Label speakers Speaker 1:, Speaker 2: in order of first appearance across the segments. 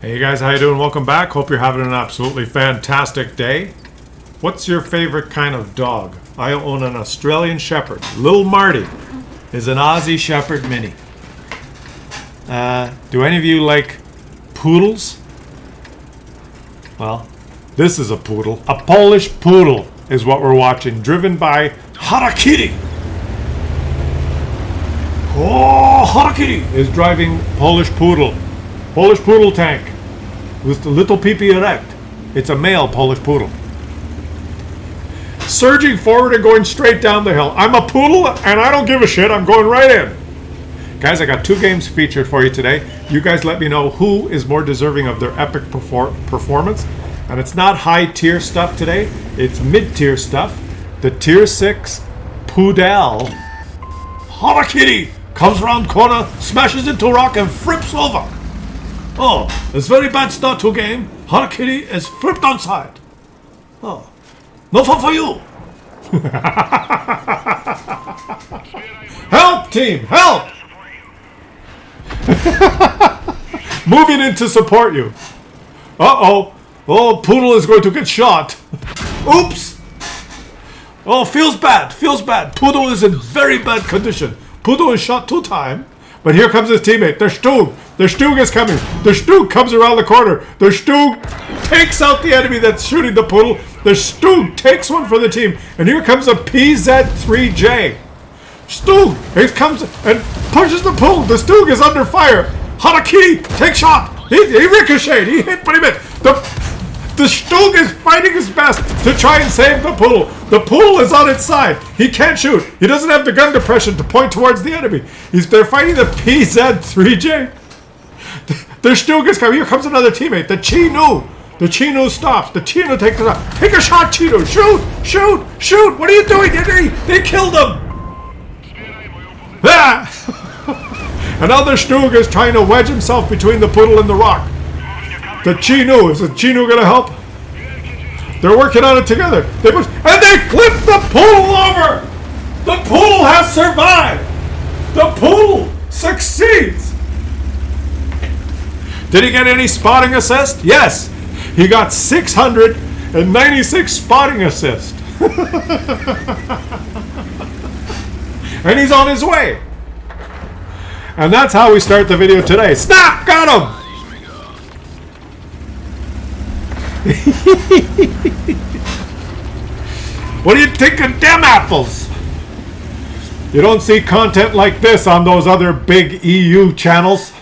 Speaker 1: Hey guys, how you doing? Welcome back. Hope you're having an absolutely fantastic day. What's your favorite kind of dog? I own an Australian Shepherd. Little Marty is an Aussie Shepherd Mini. Do any of you like poodles? Well, this is a poodle. A Polish poodle is what we're watching, driven by Harakiri. Oh, Harakiri is driving Polish poodle. Polish poodle tank with the little pee-pee erect. It's a male Polish poodle. Surging forward and going straight down the hill. I'm a poodle and I don't give a shit. I'm going right in. Guys, I got 2 games featured for you today. You guys let me know who is more deserving of their epic performance. And it's not high tier stuff today. It's mid-tier stuff. The tier 6 poodle Harakiri comes around corner, smashes into a rock and flips over. Oh, it's very bad start to game. Harakiri is flipped on side. Oh, no fun for you. Help, team, help! Moving in to support you. Uh-oh. Oh, Poodle is going to get shot. Oops. Oh, feels bad, feels bad. Poodle is in very bad condition. Poodle is shot 2 times. But here comes his teammate. The Stug. The Stug is coming. The Stug comes around the corner. The Stug takes out the enemy that's shooting the Poodle. The Stug takes one for the team. And here comes a PZ3J. Stug, he comes and pushes the Poodle. The Stug is under fire. Harakiri, take shot. He ricocheted. He hit pretty much. The Stug is fighting his best to try and save the Poodle. The Poodle is on its side. He can't shoot. He doesn't have the gun depression to point towards the enemy. They're fighting the PZ3J. The Stug is coming. Here comes another teammate. The Chinu. The Chinu stops. The Chinu takes it out. Take a shot, Chinu. Shoot! Shoot! Shoot! What are you doing? They killed him! Ah! And now the Stug is trying to wedge himself between the Poodle and the rock. The Chinu. Is the Chinu going to help? They're working on it together. They push, and they flip the Poodle over! The Poodle has survived! The Poodle succeeds! Did he get any spotting assist? Yes! He got 696 spotting assist. And he's on his way. And that's how we start the video today. Snap! Got him! What do you think of them apples? You don't see content like this on those other big EU channels.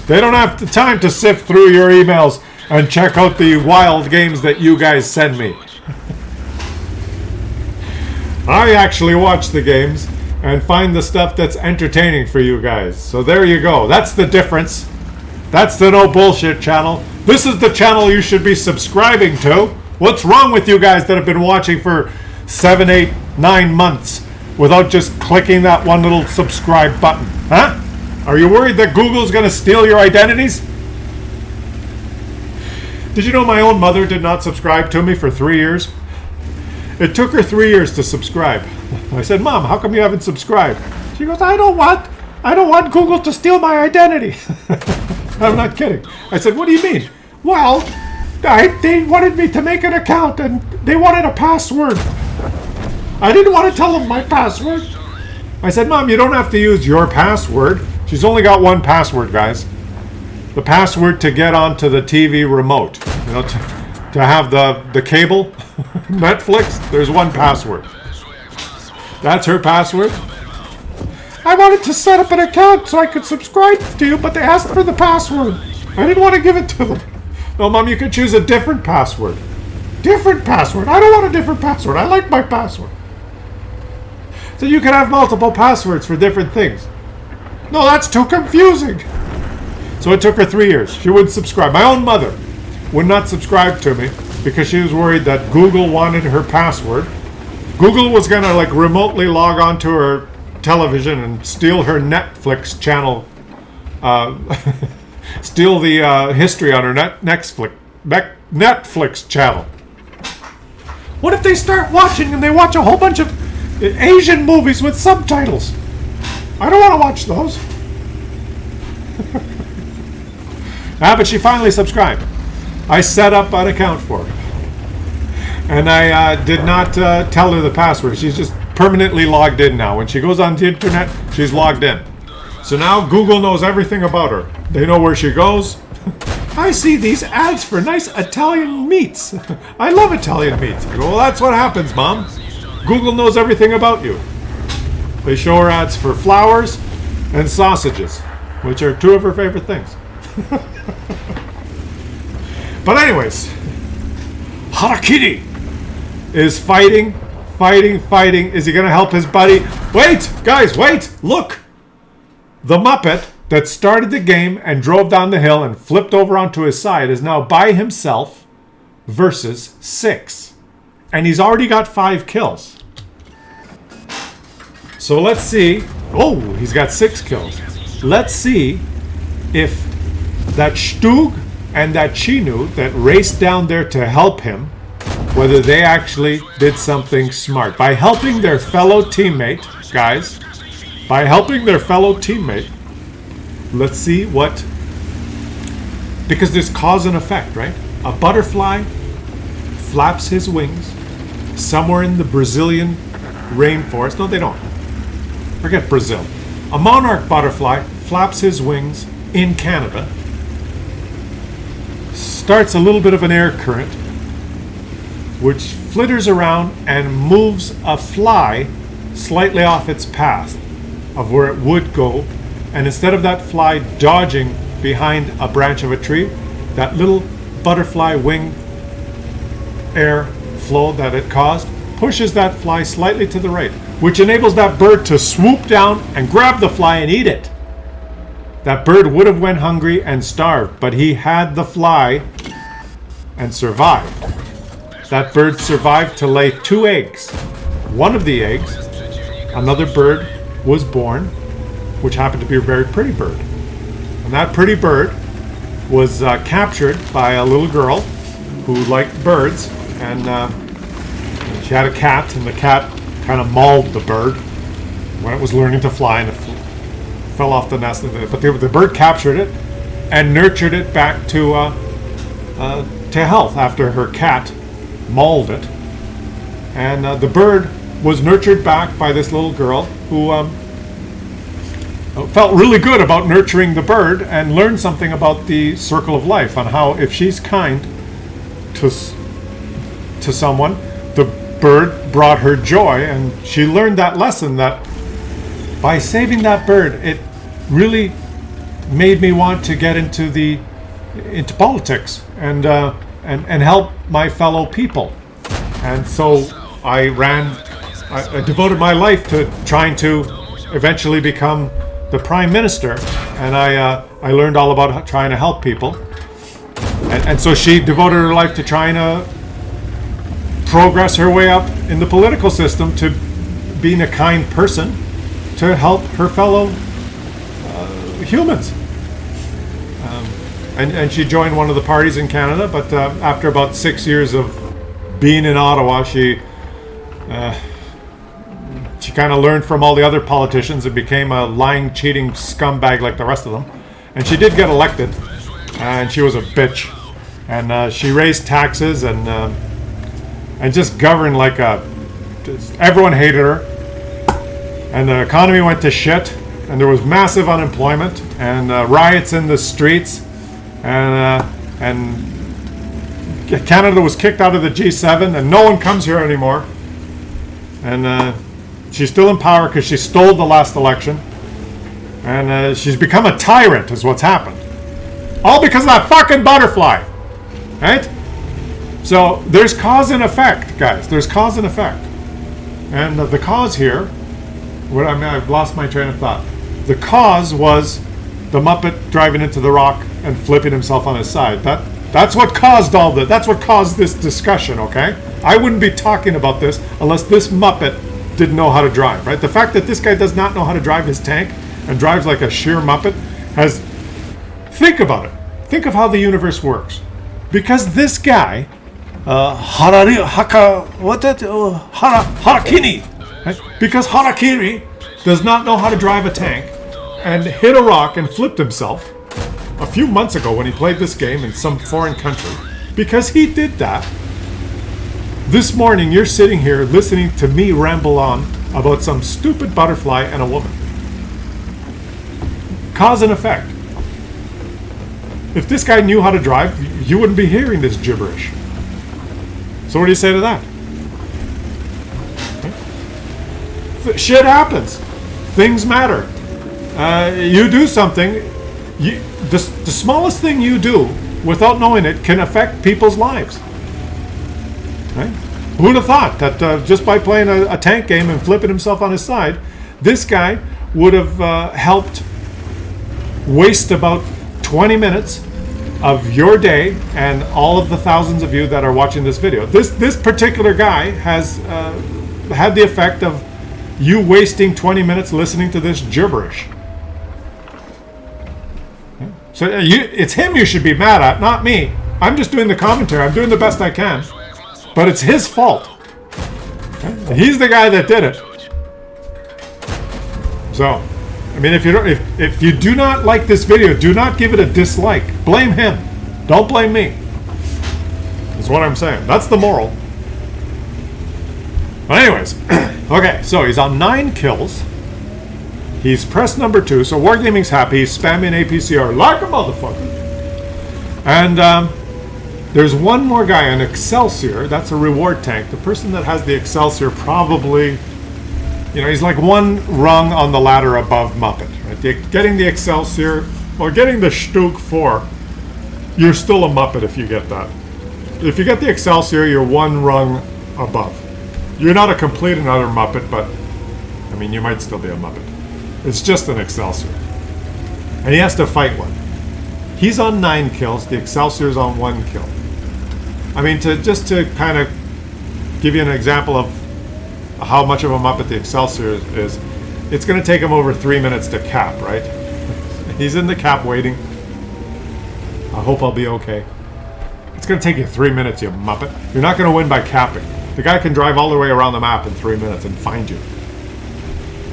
Speaker 1: They don't have the time to sift through your emails and check out the wild games that you guys send me. I actually watch the games and find the stuff that's entertaining for you guys. So there you go. That's the difference. That's the no bullshit channel. This is the channel you should be subscribing to. What's wrong with you guys that have been watching for 7, 8, 9 months without just clicking that one little subscribe button? Huh? Are you worried that Google's going to steal your identities? Did you know my own mother did not subscribe to me for 3 years? It took her 3 years to subscribe. I said, Mom, how come you haven't subscribed? She goes, I don't want Google to steal my identity. I'm not kidding. I said, what do you mean? Well, they wanted me to make an account and they wanted a password. I didn't want to tell them my password. I said, Mom, you don't have to use your password. She's only got one password, guys. The password to get onto the TV remote. You know, to have the cable, Netflix, there's one password. That's her password. I wanted to set up an account so I could subscribe to you, but they asked for the password. I didn't want to give it to them. No, Mom, you could choose a different password. Different password? I don't want a different password. I like my password. So you can have multiple passwords for different things. No, that's too confusing. So it took her 3 years. She wouldn't subscribe. My own mother would not subscribe to me because she was worried that Google wanted her password. Google was going to remotely log on to her television and steal her Netflix channel, steal the history on her Netflix channel. What if they start watching and they watch a whole bunch of Asian movies with subtitles? I don't want to watch those. But she finally subscribed. I set up an account for her. And I did not tell her the password. She's just permanently logged in now. When she goes on the internet, she's logged in. So now Google knows everything about her. They know where she goes. I see these ads for nice Italian meats. I love Italian meats. I go, well, that's what happens, Mom. Google knows everything about you. They show her ads for flowers and sausages, which are two of her favorite things. But anyways, Harakiri is fighting. Is he going to help his buddy? Wait, guys, wait, look. The Muppet that started the game and drove down the hill and flipped over onto his side is now by himself versus 6. And he's already got 5 kills. So let's see. Oh, he's got 6 kills. Let's see if that Stug and that Chinu that raced down there to help him, whether they actually did something smart. By helping their fellow teammate, guys, by helping their fellow teammate, let's see what... Because there's cause and effect, right? A butterfly flaps his wings somewhere in the Brazilian rainforest. No, they don't. Forget Brazil. A monarch butterfly flaps his wings in Canada, starts a little bit of an air current, which flitters around and moves a fly slightly off its path of where it would go. And instead of that fly dodging behind a branch of a tree, that little butterfly wing air flow that it caused pushes that fly slightly to the right, which enables that bird to swoop down and grab the fly and eat it. That bird would have went hungry and starved, but he had the fly and survived. That bird survived to lay 2 eggs. One of the eggs, another bird was born, which happened to be a very pretty bird. And that pretty bird was captured by a little girl who liked birds, and she had a cat, and the cat kind of mauled the bird when it was learning to fly, and it fell off the nest. But the bird captured it and nurtured it back to health after her cat mauled it. And the bird was nurtured back by this little girl who felt really good about nurturing the bird and learned something about the circle of life, on how if she's kind to someone, the bird brought her joy. And she learned that lesson, that by saving that bird, it really made me want to get into politics and help my fellow people. And so I devoted my life to trying to eventually become the prime minister, and I learned all about trying to help people. And so she devoted her life to trying to progress her way up in the political system, to being a kind person, to help her fellow humans. And she joined one of the parties in Canada, but after about 6 years of being in Ottawa, she kind of learned from all the other politicians and became a lying, cheating scumbag like the rest of them. And she did get elected, and she was a bitch. And she raised taxes and just governed like everyone hated her. And the economy went to shit, and there was massive unemployment and riots in the streets. And Canada was kicked out of the G7, and no one comes here anymore. And she's still in power because she stole the last election. And she's become a tyrant is what's happened. All because of that fucking butterfly. Right? So there's cause and effect, guys. There's cause and effect. And the cause here, I've lost my train of thought. The cause was the Muppet driving into the rock and flipping himself on his side. That's what caused all this. That's what caused this discussion, okay? I wouldn't be talking about this unless this Muppet didn't know how to drive, right? The fact that this guy does not know how to drive his tank and drives like a sheer Muppet has... Think about it. Think of how the universe works. Because this guy, Harakiri, right? Because Harakiri does not know how to drive a tank and hit a rock and flipped himself, a few months ago when he played this game in some foreign country. Because he did that. This morning you're sitting here listening to me ramble on about some stupid butterfly and a woman. Cause and effect. If this guy knew how to drive, you wouldn't be hearing this gibberish. So what do you say to that? Shit happens. Things matter. You do something. The smallest thing you do, without knowing it, can affect people's lives. Right? Who would have thought that just by playing a tank game and flipping himself on his side, this guy would have helped waste about 20 minutes of your day and all of the thousands of you that are watching this video. This particular guy has had the effect of you wasting 20 minutes listening to this gibberish. So it's him you should be mad at, not me. I'm just doing the commentary. I'm doing the best I can. But it's his fault. He's the guy that did it. So, I mean, if you do not like this video, do not give it a dislike. Blame him. Don't blame me. That's what I'm saying. That's the moral. But anyways, okay, so he's on 9 kills. He's pressed number 2, so Wargaming's happy. He's spamming APCR like a motherfucker. And there's one more guy, an Excelsior. That's a reward tank. The person that has the Excelsior probably, he's like one rung on the ladder above Muppet. Right? Getting the Excelsior, or getting the Stug 4, you're still a Muppet if you get that. If you get the Excelsior, you're one rung above. You're not a complete and utter Muppet, but, I mean, you might still be a Muppet. It's just an Excelsior. And he has to fight one. He's on 9 kills, the Excelsior's on 1 kill. I mean, just to kind of give you an example of how much of a Muppet the Excelsior is, it's going to take him over 3 minutes to cap, right? He's in the cap waiting. I hope I'll be okay. It's going to take you 3 minutes, you Muppet. You're not going to win by capping. The guy can drive all the way around the map in 3 minutes and find you.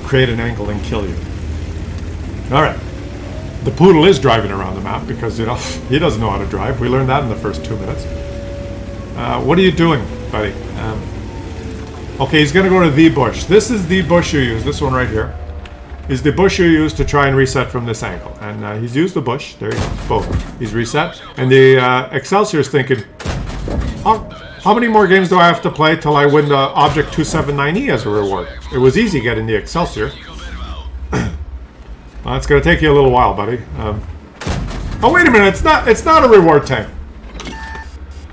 Speaker 1: Create an angle and kill you. Alright. The poodle is driving around the map because, he doesn't know how to drive. We learned that in the first 2 minutes. What are you doing, buddy? Okay, he's going to go to the bush. This is the bush you use. This one right here is the bush you use to try and reset from this angle. And he's used the bush. There you go. Both. He's reset. And the Excelsior is thinking, how many more games do I have to play till I win the Object 279E as a reward? It was easy getting the Excelsior. It's going to take you a little while, buddy. Oh, wait a minute. It's not a reward tank.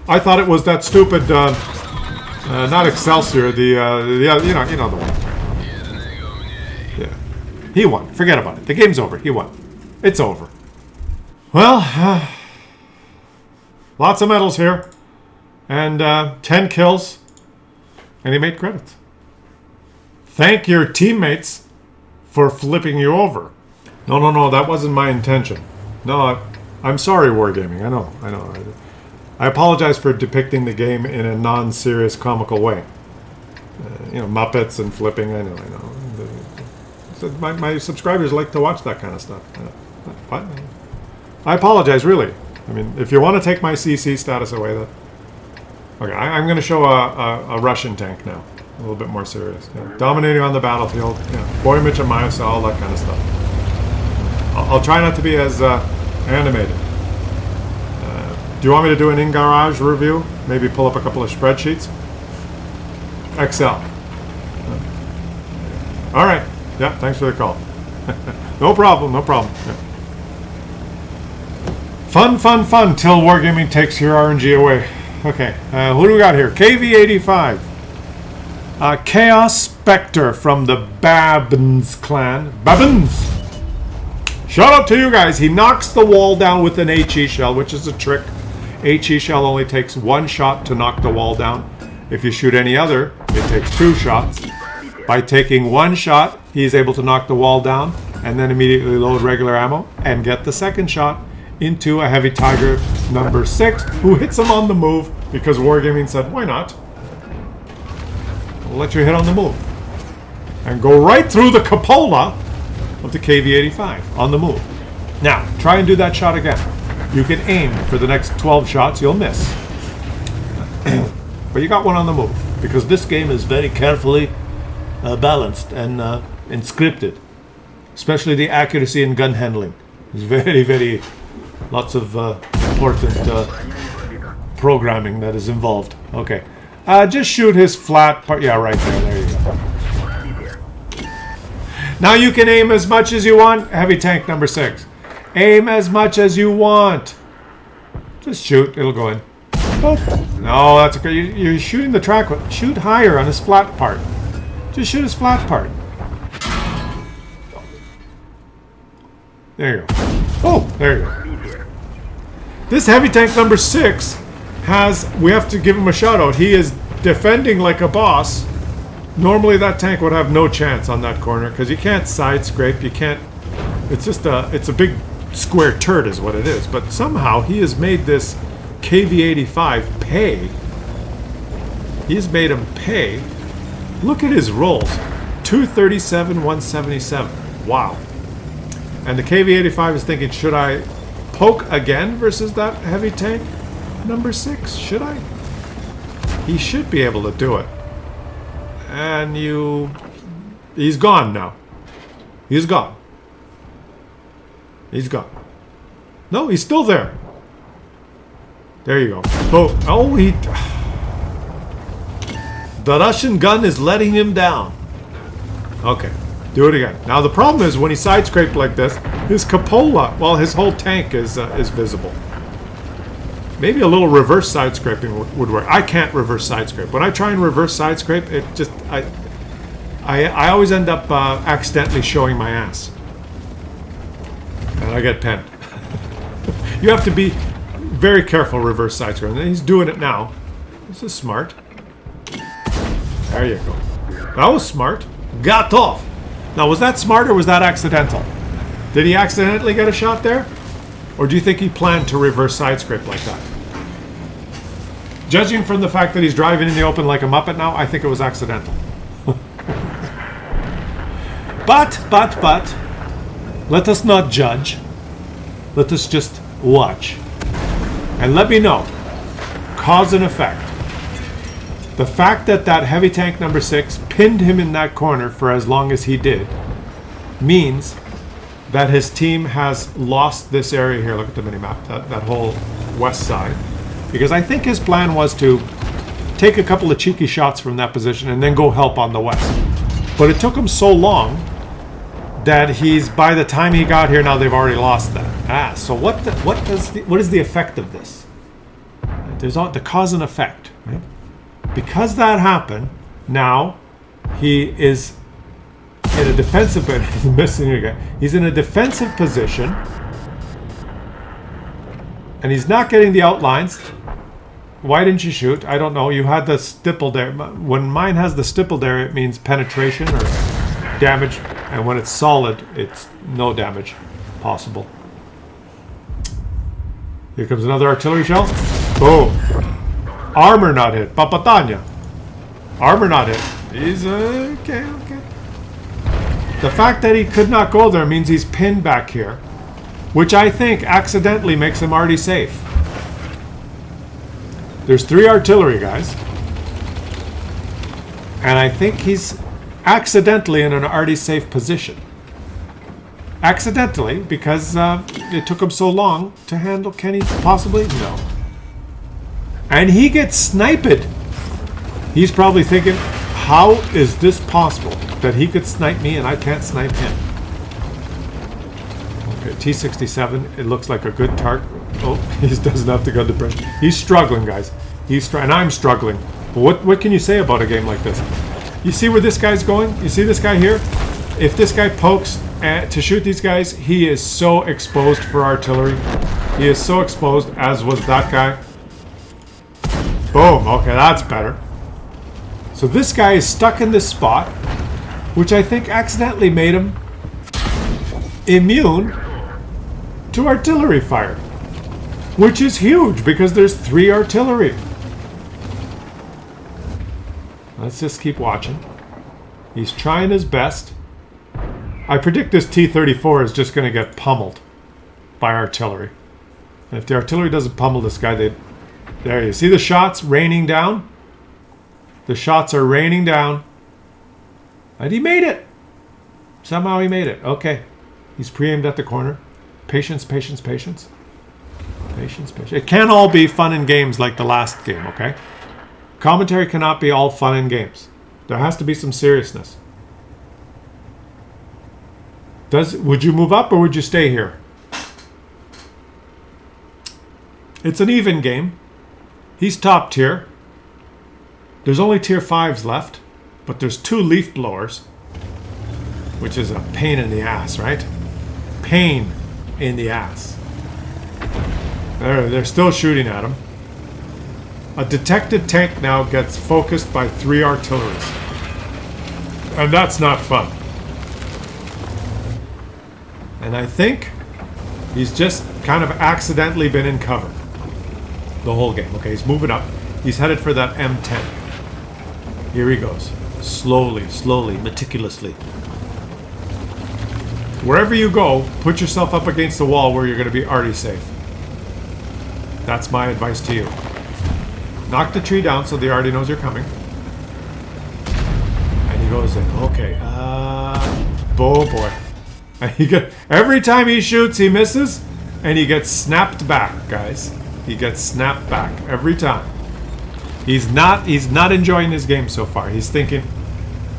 Speaker 1: I thought it was that stupid, not Excelsior, the the one. Yeah. He won. Forget about it. The game's over. He won. It's over. Well, lots of medals here. And 10 kills. And he made credits. Thank your teammates for flipping you over. No, that wasn't my intention. No, I'm sorry, Wargaming. I know. I apologize for depicting the game in a non-serious, comical way. Muppets and flipping, I know. My subscribers like to watch that kind of stuff. What? I apologize, really. I mean, if you want to take my CC status away, that... Okay, I'm going to show a Russian tank now. A little bit more serious. Dominating on the battlefield. Boy Mitch Maya, all that kind of stuff. I'll try not to be as animated. Do you want me to do an in-garage review? Maybe pull up a couple of spreadsheets? Excel. All right. Yeah, thanks for the call. No problem. Yeah. Fun, till Wargaming takes your RNG away. Okay, who do we got here? KV85. Chaos Spectre from the Babbins clan. Babbins! Shout out to you guys. He knocks the wall down with an HE shell, which is a trick. HE shell only takes 1 shot to knock the wall down. If you shoot any other, it takes 2 shots. By taking 1 shot, he is able to knock the wall down and then immediately load regular ammo and get the second shot into a Heavy Tiger number 6, who hits him on the move because Wargaming said, why not? We'll let you hit on the move. And go right through the cupola of the KV-85 on the move. Now, try and do that shot again. You can aim for the next 12 shots, you'll miss. But you got one on the move, because this game is very carefully balanced and scripted. Especially the accuracy in gun handling. It's very, very, lots of important programming that is involved. Okay. Just shoot his flat part. Yeah, right there. There you go. Now you can aim as much as you want. Heavy tank number 6. Aim as much as you want. Just shoot. It'll go in. Oh. No, that's okay. You're shooting the track. Shoot higher on his flat part. Just shoot his flat part. There you go. Oh, there you go. This heavy tank number 6 has... We have to give him a shout out. He is defending like a boss. Normally that tank would have no chance on that corner because you can't side scrape. You can't... It's just a... It's a big square turd is what it is. But somehow he has made this KV-85 pay. He's made him pay. Look at his rolls. 237, 177. Wow. And the KV-85 is thinking, should I poke again versus that heavy tank? Number 6, should I? He should be able to do it. And he's gone now. He's gone. He's gone. No, he's still there. There you go. Oh, the Russian gun is letting him down. Okay. Do it again. Now the problem is when he side scraped like this, his cupola, well, his whole tank is visible. Maybe a little reverse side scraping would work. I can't reverse side scrape. When I try and reverse side scrape, it just I always end up accidentally showing my ass, and I get penned. You have to be very careful reverse side scraping. And he's doing it now. This is smart. There you go. That was smart. Got off. Now, was that smart or was that accidental? Did he accidentally get a shot there? Or do you think he planned to reverse side scrape like that? Judging from the fact that he's driving in the open like a Muppet now, I think it was accidental. But, let us not judge. Let us just watch. And let me know. Cause and effect. The fact that that heavy tank number 6 pinned him in that corner for as long as he did means that his team has lost this area here. Look at the mini-map, that whole west side. Because I think his plan was to take a couple of cheeky shots from that position and then go help on the west. But it took him so long that by the time he got here, now they've already lost that. So what is the effect of this? There's the cause and effect, right? Because that happened, now he is in a defensive He's in a defensive position, and he's not getting the outlines. Why didn't you shoot? I don't know. You had the stipple there. When mine has the stipple there, it means penetration or damage, and when it's solid, it's no damage possible. Here comes another artillery shell. Boom. Armor not hit. Papatanya. Armor not hit. He's okay. The fact that he could not go there means he's pinned back here, which I think accidentally makes him already safe. There's 3 artillery guys, and I think he's accidentally in an already safe position. Accidentally, because it took him so long to handle. Can he possibly? No. And he gets sniped. He's probably thinking, how is this possible that he could snipe me and I can't snipe him? Okay, T-67, it looks like a good target. Oh, he doesn't have to go to pressure. He's struggling, guys. And I'm struggling. What can you say about a game like this? You see where this guy's going? You see this guy here? If this guy pokes to shoot these guys, he is so exposed for artillery. He is so exposed, as was that guy. Boom. Okay, that's better. So this guy is stuck in this spot, which I think accidentally made him immune to artillery fire, which is huge because there's 3 artillery. Let's just keep watching. He's trying his best. I predict this T-34 is just going to get pummeled. by artillery. And if the artillery doesn't pummel this guy, there you see the shots raining down? The shots are raining down. And he made it. Somehow he made it. Okay. He's pre-aimed at the corner. Patience, patience, patience. Patience, patience. It can't all be fun and games like the last game, okay? Commentary cannot be all fun and games. There has to be some seriousness. Would you move up or would you stay here? It's an even game. He's top tier. There's only tier 5s left, but there's 2 leaf blowers, which is a pain in the ass, right? Pain in the ass. They're still shooting at him. A detected tank now gets focused by 3 artilleries. And that's not fun. And I think he's just kind of accidentally been in cover the whole game. Okay, he's moving up. He's headed for that M10. Here he goes. Slowly, slowly, meticulously. Wherever you go, put yourself up against the wall where you're going to be already safe. That's my advice to you. Knock the tree down so the already knows you're coming. And he goes in. Okay. Oh boy. And every time he shoots, he misses. And he gets snapped back, guys. He gets snapped back every time. He's not enjoying his game so far. He's thinking,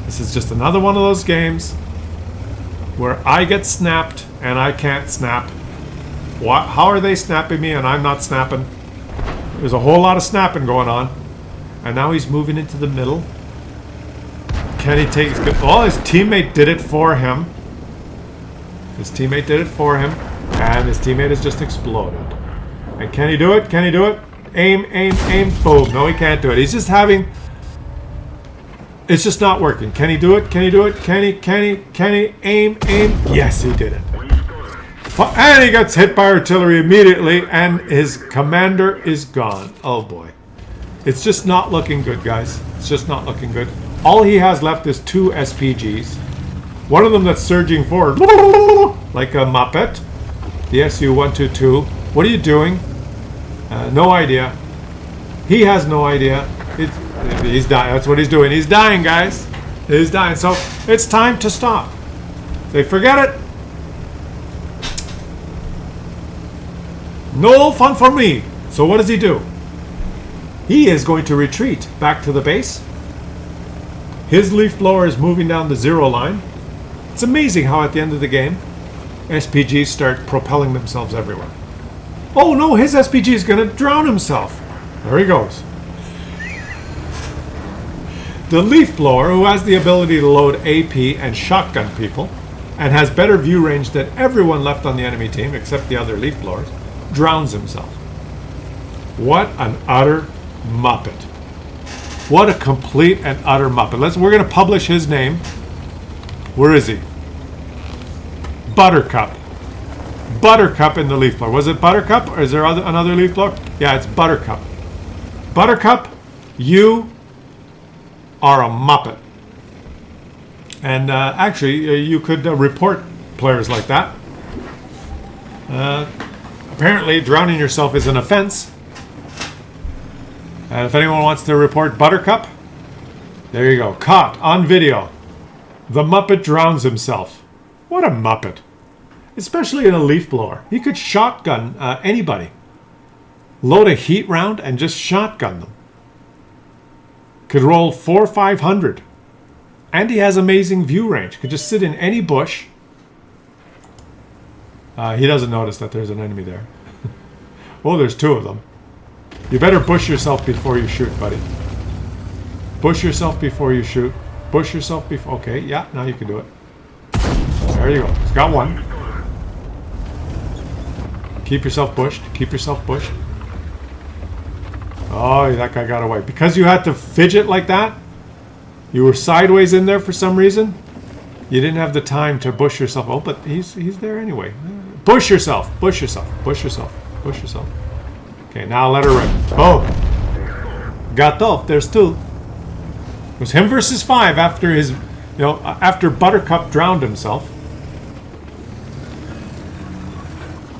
Speaker 1: this is just another one of those games where I get snapped and I can't snap. How are they snapping me and I'm not snapping? There's a whole lot of snapping going on. And now he's moving into the middle. Can he take... Oh, his teammate did it for him. His teammate did it for him. And his teammate has just exploded. And can he do it? Can he do it? Aim, aim, aim. Boom. No, he can't do it. He's just having... It's just not working. Can he do it? Can he do it? Can he aim, aim? Yes, he did it. And he gets hit by artillery immediately, and his commander is gone. Oh boy. It's just not looking good, guys. It's just not looking good. All he has left is 2 SPGs. One of them that's surging forward like a Muppet. The SU-122. What are you doing? No idea. He has no idea. He's dying. That's what he's doing. He's dying, guys. He's dying. So it's time to stop. They forget it. No fun for me. So what does he do? He is going to retreat back to the base. His leaf blower is moving down the 0 line. It's amazing how at the end of the game, SPGs start propelling themselves everywhere. Oh no, his SPG is going to drown himself. There he goes. The leaf blower, who has the ability to load AP and shotgun people, and has better view range than everyone left on the enemy team, except the other leaf blowers, drowns himself. What an utter Muppet. What a complete and utter Muppet. We're going to publish his name. Where is he? Buttercup. Buttercup in the leaf blower. Was it Buttercup, or is there another leaf blower? Yeah, it's Buttercup. Buttercup, you are a Muppet. And actually, you could report players like that. Apparently, drowning yourself is an offense. And if anyone wants to report Buttercup, there you go. Caught on video. The Muppet drowns himself. What a Muppet. Especially in a leaf blower. He could shotgun anybody. Load a heat round and just shotgun them. Could roll 400 or 500. And he has amazing view range. Could just sit in any bush. He doesn't notice that there's an enemy there. Oh, there's 2 of them. You better bush yourself before you shoot, buddy. Bush yourself before you shoot. Bush yourself before... Okay, yeah, now you can do it. There you go. He's got 1. Keep yourself bushed. Keep yourself bushed. Oh, that guy got away. Because you had to fidget like that, you were sideways in there for some reason, you didn't have the time to bush yourself. Oh, but he's there anyway. Bush yourself. Bush yourself. Bush yourself. Bush yourself. Okay, now let her rip. Oh. Got off. There's 2. It was him versus 5 after his, after Buttercup drowned himself.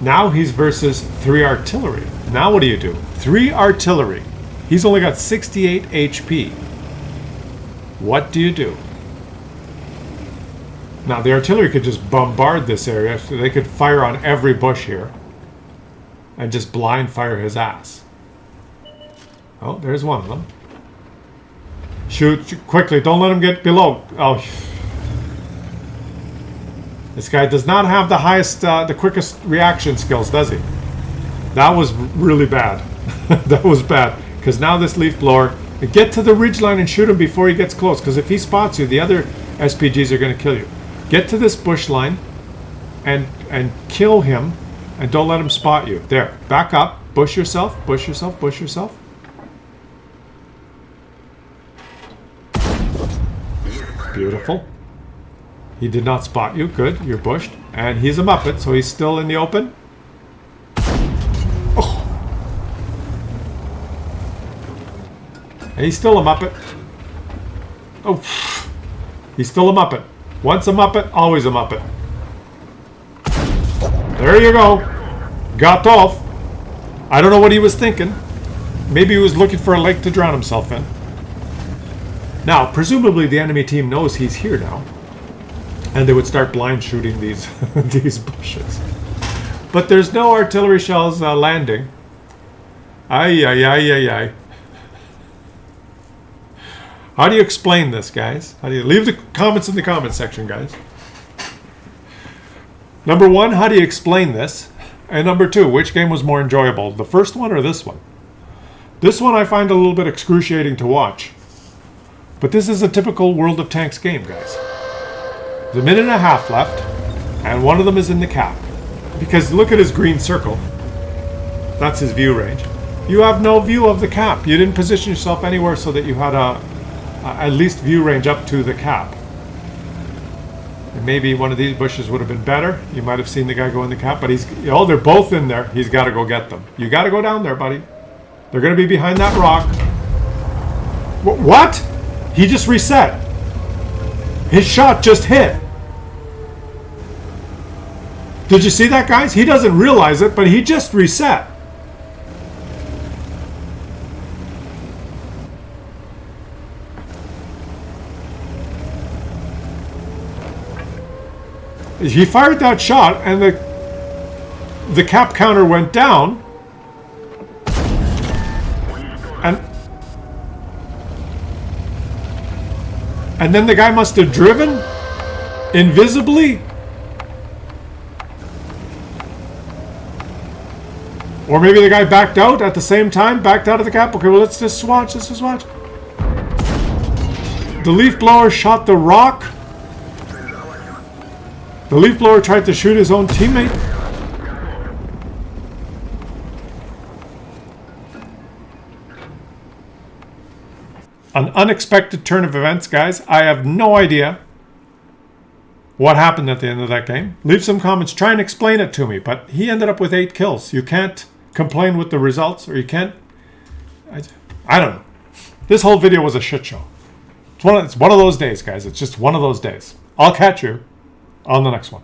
Speaker 1: Now he's versus 3 artillery. Now what do you do? 3 artillery. He's only got 68 HP. What do you do? Now the artillery could just bombard this area, so they could fire on every bush here and just blind fire his ass. Oh, there's one of them. Shoot quickly, don't let him get below. Oh, this guy does not have the highest, the quickest reaction skills, does he? That was really bad. That was bad. Because now this leaf blower, get to the ridgeline and shoot him before he gets close. Because if he spots you, the other SPGs are going to kill you. Get to this bush line and kill him, and don't let him spot you. There, back up, bush yourself, bush yourself, bush yourself. Beautiful. He did not spot you. Good, you're bushed. And he's a Muppet, so he's still in the open. Oh. And he's still a Muppet. Oh. He's still a Muppet. Once a Muppet, always a Muppet. There you go. Got off. I don't know what he was thinking. Maybe he was looking for a lake to drown himself in. Now, presumably the enemy team knows he's here now. And they would start blind shooting these these bushes. But there's no artillery shells landing. Ay, ay, ay, ay, ay. How do you explain this, guys? How do you leave the comments in the comment section, guys? Number 1, how do you explain this? And number 2, which game was more enjoyable, the first one or this one? This one I find a little bit excruciating to watch. But this is a typical World of Tanks game, guys. There's a minute and a half left, and one of them is in the cap. Because look at his green circle. That's his view range. You have no view of the cap. You didn't position yourself anywhere so that you had at least view range up to the cap. And maybe one of these bushes would have been better. You might have seen the guy go in the cap, but they're both in there. He's got to go get them. You got to go down there, buddy. They're going to be behind that rock. What? He just reset. His shot just hit. Did you see that, guys? He doesn't realize it, but he just reset. He fired that shot, and the cap counter went down. And then the guy must have driven invisibly. Or maybe the guy backed out at the same time, backed out of the cap. Okay, well, let's just watch. Let's just watch. The leaf blower shot the rock. The leaf blower tried to shoot his own teammate. An unexpected turn of events, guys. I have no idea what happened at the end of that game. Leave some comments. Try and explain it to me. But he ended up with 8 kills. You can't complain with the results, or you can't... I don't know. This whole video was a shit show. It's one of those days, guys. It's just one of those days. I'll catch you on the next one.